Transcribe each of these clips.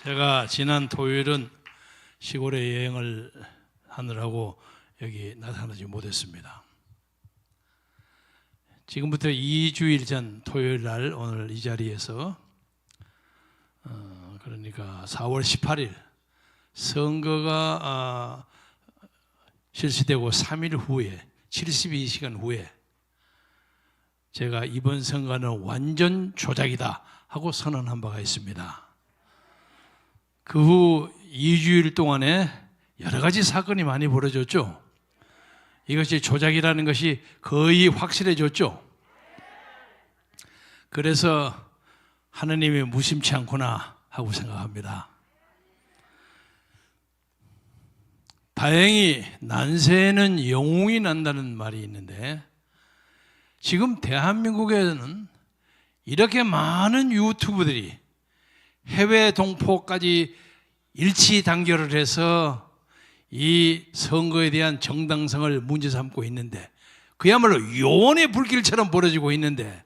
제가 지난 토요일은 시골에 여행을 하느라고 여기 나타나지 못했습니다. 지금부터 2주일 전 토요일 날 오늘 이 자리에서 그러니까 4월 18일 선거가 실시되고 3일 후에 72시간 후에 제가 이번 선거는 완전 조작이다 하고 선언한 바가 있습니다. 그 후 2주일 동안에 여러 가지 사건이 많이 벌어졌죠. 이것이 조작이라는 것이 거의 확실해졌죠. 그래서 하느님이 무심치 않구나 하고 생각합니다. 다행히 난세에는 영웅이 난다는 말이 있는데 지금 대한민국에는 이렇게 많은 유튜브들이 해외 동포까지 일치 단결을 해서 이 선거에 대한 정당성을 문제 삼고 있는데 그야말로 요원의 불길처럼 벌어지고 있는데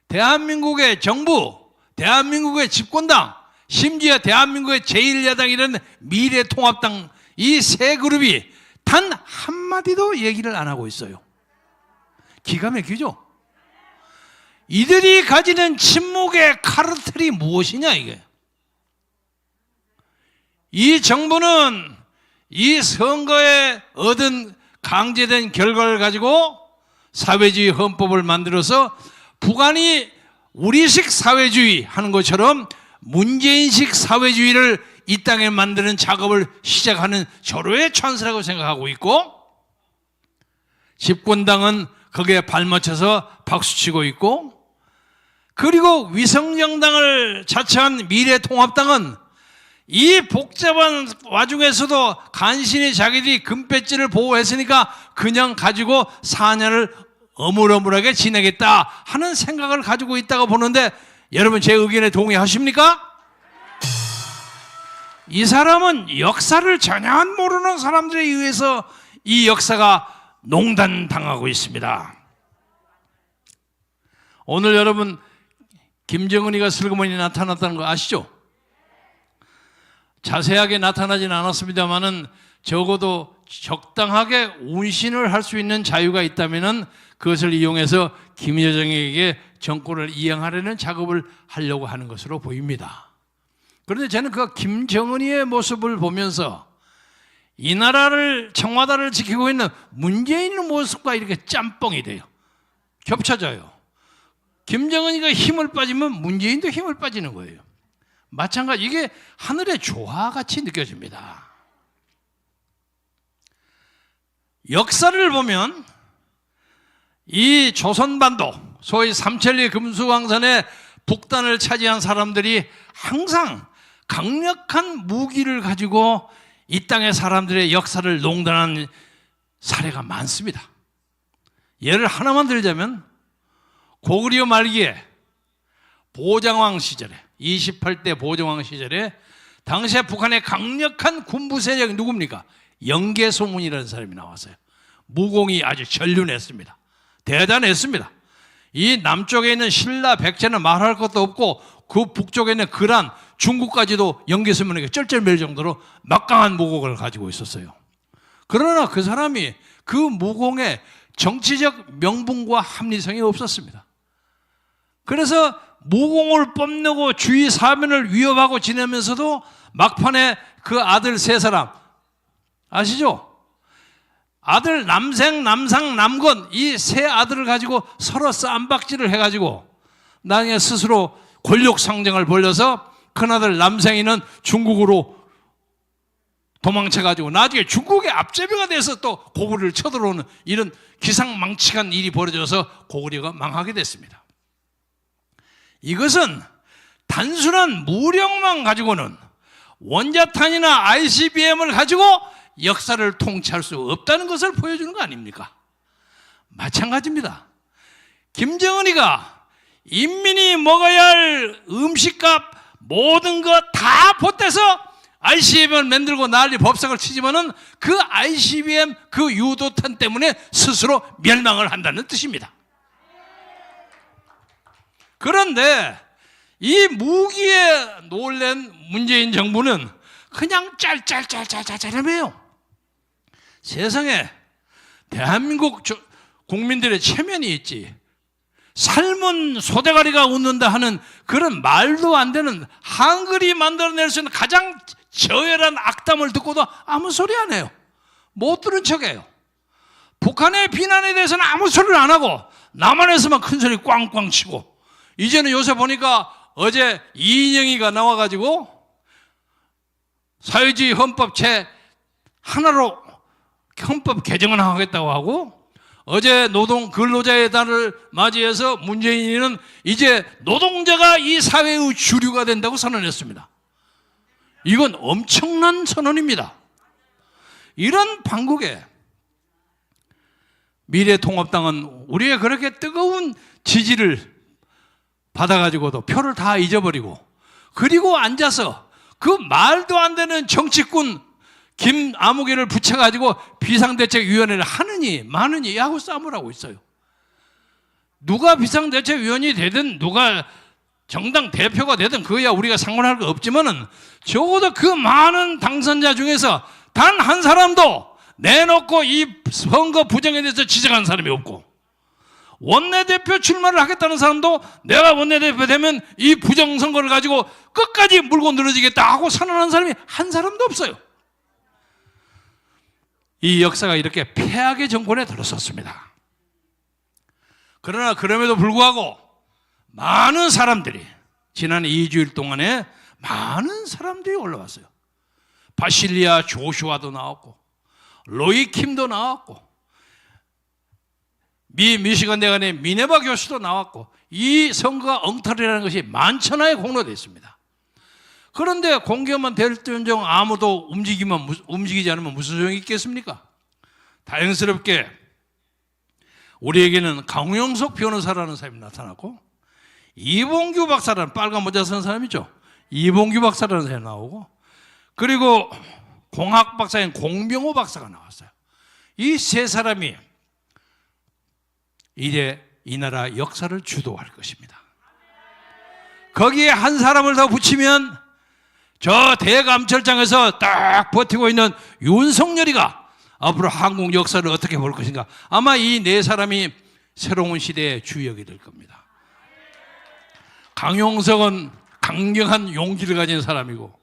대한민국의 정부, 대한민국의 집권당, 심지어 대한민국의 제1야당이라는 미래통합당 이 세 그룹이 단 한마디도 얘기를 안 하고 있어요. 기가 막히죠? 이들이 가지는 침묵의 카르텔이 무엇이냐 이게. 이 정부는 이 선거에 얻은 강제된 결과를 가지고 사회주의 헌법을 만들어서 북한이 우리식 사회주의 하는 것처럼 문재인식 사회주의를 이 땅에 만드는 작업을 시작하는 절호의 찬스라고 생각하고 있고 집권당은 거기에 발맞춰서 박수치고 있고 그리고 위성정당을 자처한 미래통합당은 이 복잡한 와중에서도 간신히 자기들이 금배지를 보호했으니까 그냥 가지고 4년을 어물어물하게 지내겠다 하는 생각을 가지고 있다고 보는데 여러분 제 의견에 동의하십니까? 이 사람은 역사를 전혀 모르는 사람들에 의해서 이 역사가 농단당하고 있습니다. 오늘 여러분 김정은이가 슬그머니 나타났다는 거 아시죠? 자세하게 나타나지는 않았습니다만은 적어도 적당하게 운신을 할 수 있는 자유가 있다면은 그것을 이용해서 김여정에게 정권을 이양하려는 작업을 하려고 하는 것으로 보입니다. 그런데 저는 그 김정은이의 모습을 보면서 이 나라를 청와대를 지키고 있는 문재인의 모습과 이렇게 짬뽕이 돼요. 겹쳐져요. 김정은이가 힘을 빠지면 문재인도 힘을 빠지는 거예요. 마찬가지 이게 하늘의 조화같이 느껴집니다. 역사를 보면 이 조선반도 소위 삼천리 금수강산의 북단을 차지한 사람들이 항상 강력한 무기를 가지고 이 땅의 사람들의 역사를 농단한 사례가 많습니다. 예를 하나만 들자면 고구려 말기에 보장왕 시절에 28대 보정왕 시절에 당시에 북한의 강력한 군부 세력이 누굽니까? 영계소문이라는 사람이 나왔어요. 무공이 아주 전륜했습니다. 대단했습니다. 이 남쪽에 있는 신라, 백제는 말할 것도 없고 그 북쪽에 있는 그란, 중국까지도 영계소문에게 쩔쩔맬 정도로 막강한 무공을 가지고 있었어요. 그러나 그 사람이 그 무공에 정치적 명분과 합리성이 없었습니다. 그래서 무공을 뽐내고 주위 사면을 위협하고 지내면서도 막판에 그 아들 세 사람 아시죠? 아들 남생, 남상, 남건 이 세 아들을 가지고 서로 쌈박질을 해가지고 나중에 스스로 권력 상정을 벌려서 큰아들 남생이는 중국으로 도망쳐가지고 나중에 중국의 앞제비가 돼서 또 고구려를 쳐들어오는 이런 기상망측한 일이 벌어져서 고구려가 망하게 됐습니다. 이것은 단순한 무력만 가지고는 원자탄이나 ICBM을 가지고 역사를 통치할 수 없다는 것을 보여주는 거 아닙니까? 마찬가지입니다. 김정은이가 인민이 먹어야 할 음식값 모든 것 다 보태서 ICBM을 만들고 난리 법석을 치지만은 그 ICBM 그 유도탄 때문에 스스로 멸망을 한다는 뜻입니다. 그런데 이 무기에 놀란 문재인 정부는 그냥 짤짤짤짤짤짤해요. 세상에 대한민국 국민들의 체면이 있지. 삶은 소대가리가 웃는다 하는 그런 말도 안 되는 한글이 만들어낼 수 있는 가장 저열한 악담을 듣고도 아무 소리 안 해요. 못 들은 척해요. 북한의 비난에 대해서는 아무 소리를 안 하고 남한에서만 큰 소리 꽝꽝 치고, 이제는 요새 보니까 어제 이인영이가 나와가지고 사회주의 헌법 제 하나로 헌법 개정을 하겠다고 하고, 어제 노동 근로자의 달을 맞이해서 문재인은 이제 노동자가 이 사회의 주류가 된다고 선언했습니다. 이건 엄청난 선언입니다. 이런 판국에 미래통합당은 우리의 그렇게 뜨거운 지지를 받아가지고도 표를 다 잊어버리고, 그리고 앉아서 그 말도 안 되는 정치꾼 김아무개를 붙여가지고 비상대책위원회를 하느니 마느니 하고 싸움을 하고 있어요. 누가 비상대책위원이 되든 누가 정당 대표가 되든 그거야 우리가 상관할 거 없지만은, 적어도 그 많은 당선자 중에서 단 한 사람도 내놓고 이 선거 부정에 대해서 지적한 사람이 없고, 원내대표 출마를 하겠다는 사람도 내가 원내대표 되면 이 부정선거를 가지고 끝까지 물고 늘어지겠다 하고 선언한 사람이 한 사람도 없어요. 이 역사가 이렇게 폐악의 정권에 들어섰습니다. 그러나 그럼에도 불구하고 많은 사람들이, 지난 2주일 동안에 많은 사람들이 올라왔어요. 바실리아 조슈아도 나왔고, 로이킴도 나왔고, 미시간 대학의 미네바 교수도 나왔고, 이 선거가 엉터리라는 것이 만천하에 공로되어 있습니다. 그런데 공개만 될지언정 아무도 움직이지 않으면 무슨 소용이 있겠습니까? 다행스럽게 우리에게는 강용석 변호사라는 사람이 나타났고, 이봉규 박사라는 빨간 모자 쓴 사람이죠. 이봉규 박사라는 사람이 나오고, 그리고 공학 박사인 공병호 박사가 나왔어요. 이 세 사람이 이제 이 나라 역사를 주도할 것입니다. 거기에 한 사람을 더 붙이면 저 대감철장에서 딱 버티고 있는 윤석열이가 앞으로 한국 역사를 어떻게 볼 것인가. 아마 이 네 사람이 새로운 시대의 주역이 될 겁니다. 강용석은 강경한 용기를 가진 사람이고,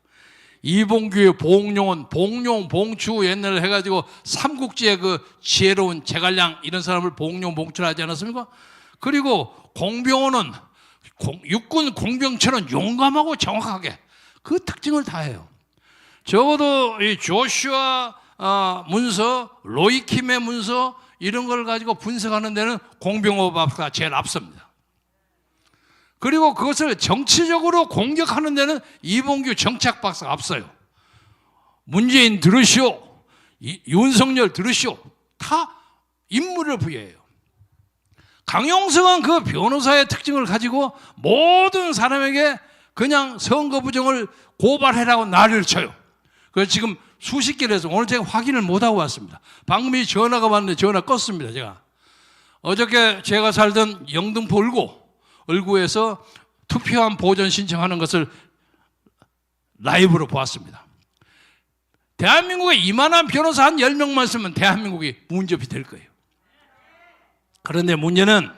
이봉규의 봉룡은 봉룡, 봉추 옛날에 해가지고 삼국지의 그 지혜로운 제갈량 이런 사람을 봉룡, 봉추를 하지 않았습니까? 그리고 공병호는 육군 공병처럼 용감하고 정확하게 그 특징을 다 해요. 적어도 이 조슈아 문서, 로이킴의 문서 이런 걸 가지고 분석하는 데는 공병호 박사가 제일 앞섭니다. 그리고 그것을 정치적으로 공격하는 데는 이봉규 정책 박사가 앞서요. 문재인 들으시오, 윤석열 들으시오, 다 인물을 부여해요. 강용석은 그 변호사의 특징을 가지고 모든 사람에게 그냥 선거 부정을 고발해라고 난리를 쳐요. 그래서 지금 수십 개를 해서 오늘 제가 확인을 못하고 왔습니다. 방금 이 전화가 왔는데 전화 껐습니다. 제가 어저께 제가 살던 영등포 을구에서 투표함 보전 신청하는 것을 라이브로 보았습니다. 대한민국에 이만한 변호사 한 10명만 있으면 대한민국이 문제없이 될 거예요. 그런데 문제는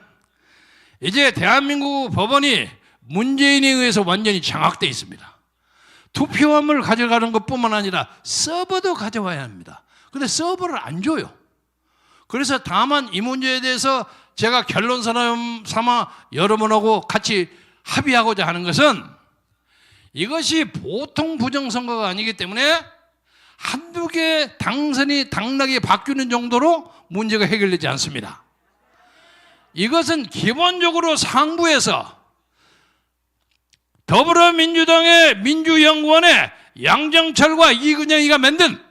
이제 대한민국 법원이 문재인에 의해서 완전히 장악되어 있습니다. 투표함을 가져가는 것뿐만 아니라 서버도 가져와야 합니다. 그런데 서버를 안 줘요. 그래서 다만 이 문제에 대해서 제가 결론 삼아 여러분하고 같이 합의하고자 하는 것은, 이것이 보통 부정선거가 아니기 때문에 한두 개 당락이 바뀌는 정도로 문제가 해결되지 않습니다. 이것은 기본적으로 상부에서 더불어민주당의 민주연구원의 양정철과 이근영이가 만든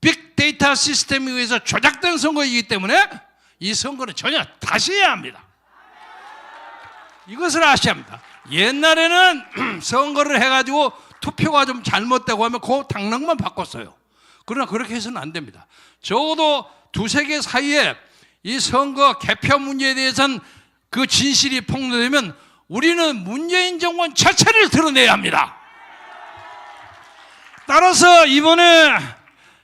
빅데이터 시스템에 의해서 조작된 선거이기 때문에 이 선거는 전혀 다시 해야 합니다. 이것을 아셔야 합니다. 옛날에는 선거를 해가지고 투표가 좀 잘못되고 하면 그 당락만 바꿨어요. 그러나 그렇게 해서는 안 됩니다. 적어도 두세 개 사이에 이 선거 개표 문제에 대해서는 그 진실이 폭로되면 우리는 문재인 정권 자체를 드러내야 합니다. 따라서 이번에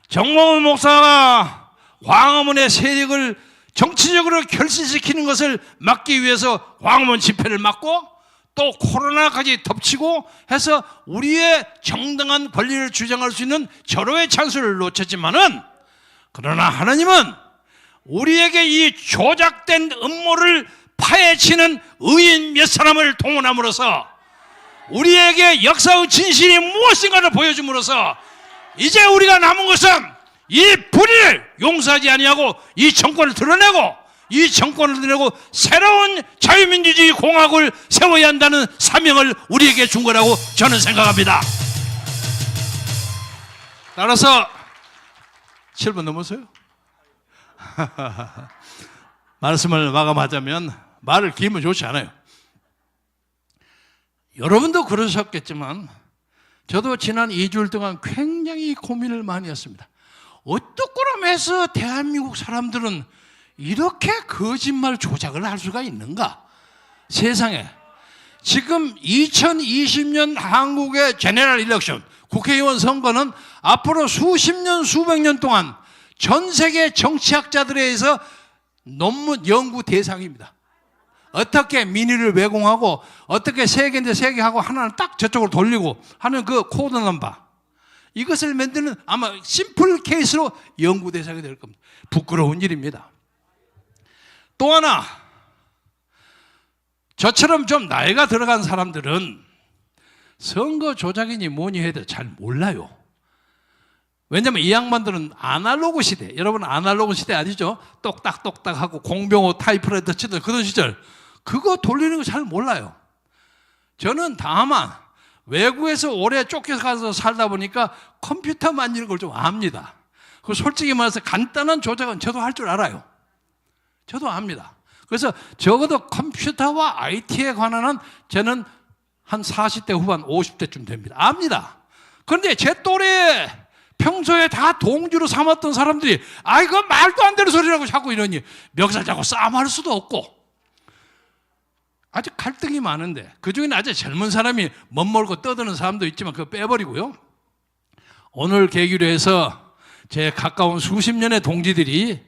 정몽원 목사가 광화문의 세력을 정치적으로 결실시키는 것을 막기 위해서 광화문 집회를 막고 또 코로나까지 덮치고 해서 우리의 정당한 권리를 주장할 수 있는 절호의 찬스를 놓쳤지만은, 그러나 하나님은 우리에게 이 조작된 음모를 파헤치는 의인 몇 사람을 동원함으로써 우리에게 역사의 진실이 무엇인가를 보여줌으로써 이제 우리가 남은 것은 이 불의를 용서하지 아니하고 이 정권을 드러내고 이 정권을 드러내고 새로운 자유민주주의 공화국을 세워야 한다는 사명을 우리에게 준 거라고 저는 생각합니다. 따라서 7분 넘었어요? 말씀을 마감하자면, 말을 길면 좋지 않아요. 여러분도 그러셨겠지만 저도 지난 2주일 동안 굉장히 고민을 많이 했습니다. 어떻게라면 해서 대한민국 사람들은 이렇게 거짓말 조작을 할 수가 있는가? 세상에 지금 2020년 한국의 제너럴 일렉션, 국회의원 선거는 앞으로 수십 년 수백 년 동안 전 세계 정치학자들에 의해서 논문 연구 대상입니다. 어떻게 민의를 왜곡하고 어떻게 세 개인데 세 개 하고 하나는 딱 저쪽으로 돌리고 하는 그 코드 넘버, 이것을 만드는 아마 심플 케이스로 연구 대상이 될 겁니다. 부끄러운 일입니다. 또 하나, 저처럼 좀 나이가 들어간 사람들은 선거 조작이니 뭐니 해도 잘 몰라요. 왜냐하면 이 양반들은 아날로그 시대, 여러분 아날로그 시대 아니죠? 똑딱똑딱 하고 공병호 타이프라이터 치던 그런 시절, 그거 돌리는 거 잘 몰라요. 저는 다만 외국에서 오래 쫓겨가서 살다 보니까 컴퓨터 만지는 걸 좀 압니다. 그 솔직히 말해서 간단한 조작은 저도 할 줄 알아요. 저도 압니다. 그래서 적어도 컴퓨터와 IT에 관한 저는 한 40대 후반 50대쯤 됩니다. 압니다. 그런데 제 또래 평소에 다 동주로 삼았던 사람들이 이거 말도 안 되는 소리라고 자꾸 이러니 멱살 잡고 싸움할 수도 없고 아주 갈등이 많은데, 그중에는 아주 젊은 사람이 멋모르고 떠드는 사람도 있지만 그거 빼버리고요. 오늘 계기로 해서 제 가까운 수십 년의 동지들이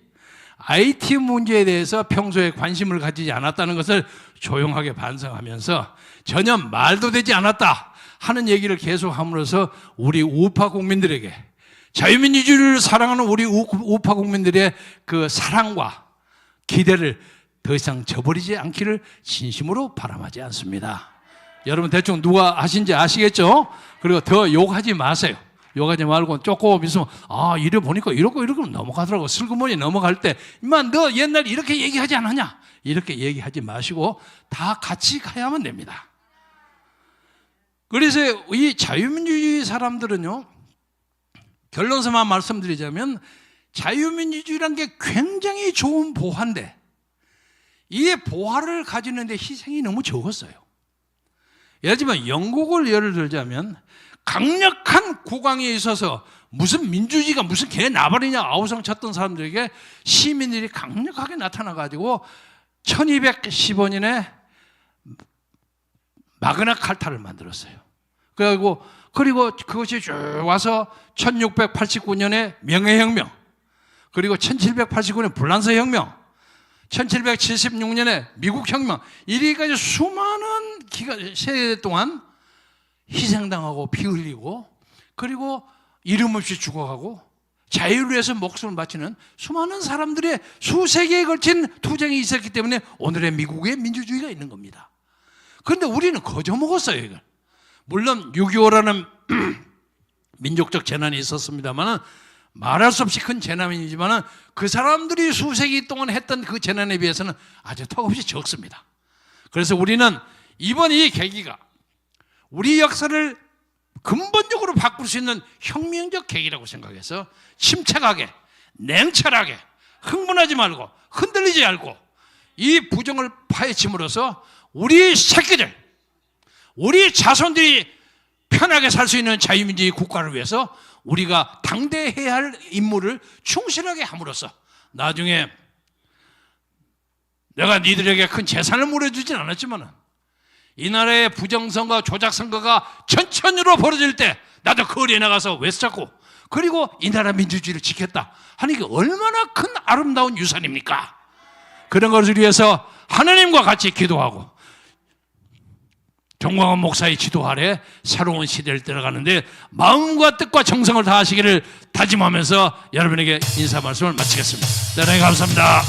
IT 문제에 대해서 평소에 관심을 가지지 않았다는 것을 조용하게 반성하면서 전혀 말도 되지 않았다 하는 얘기를 계속함으로써 우리 우파 국민들에게, 자유민주주의를 사랑하는 우리 우파 국민들의 그 사랑과 기대를 더 이상 저버리지 않기를 진심으로 바람하지 않습니다. 여러분 대충 누가 하신지 아시겠죠? 그리고 더 욕하지 마세요. 욕하지 말고 조금 있으면 이래 보니까 이러고 넘어가더라고. 슬그머니 넘어갈 때 임마 너 옛날 이렇게 얘기하지 않았냐? 이렇게 얘기하지 마시고 다 같이 가야만 됩니다. 그래서 이 자유민주주의 사람들은요, 결론서만 말씀드리자면 자유민주주의라는 게 굉장히 좋은 보화인데 이 보화를 가지는데 희생이 너무 적었어요. 예를 들면 영국을 예를 들자면 강력한 국왕에 있어서 무슨 민주주의가 무슨 개 나발이냐 아우성 쳤던 사람들에게 시민들이 강력하게 나타나가지고 1215년에 마그나 칼타를 만들었어요. 그리고 그것이 쭉 와서 1689년에 명예혁명, 그리고 1789년 불란서 혁명, 1776년에 미국 혁명, 이리까지 수많은 세대 동안 희생당하고 피 흘리고 그리고 이름 없이 죽어가고 자유를 위해서 목숨을 바치는 수많은 사람들의 수세기에 걸친 투쟁이 있었기 때문에 오늘의 미국의 민주주의가 있는 겁니다. 그런데 우리는 거저먹었어요, 이걸. 물론 6.25라는 민족적 재난이 있었습니다만 말할 수 없이 큰 재난이지만 그 사람들이 수세기 동안 했던 그 재난에 비해서는 아주 턱없이 적습니다. 그래서 우리는 이번 이 계기가 우리 역사를 근본적으로 바꿀 수 있는 혁명적 계기라고 생각해서 침착하게, 냉철하게, 흥분하지 말고 흔들리지 않고 이 부정을 파헤침으로써 우리 새끼들, 우리 자손들이 편하게 살 수 있는 자유민주주의 국가를 위해서 우리가 당대해야 할 임무를 충실하게 함으로써 나중에 내가 니들에게 큰 재산을 물어주진 않았지만 이 나라의 부정선거, 조작선거가 천천히로 벌어질 때 나도 거리에 나가서 외쳤고, 그리고 이 나라 민주주의를 지켰다 하는 게 얼마나 큰 아름다운 유산입니까? 그런 것을 위해서 하나님과 같이 기도하고 정광훈 목사의 지도 아래 새로운 시대를 들어가는데 마음과 뜻과 정성을 다하시기를 다짐하면서 여러분에게 인사 말씀을 마치겠습니다. 대단히 감사합니다.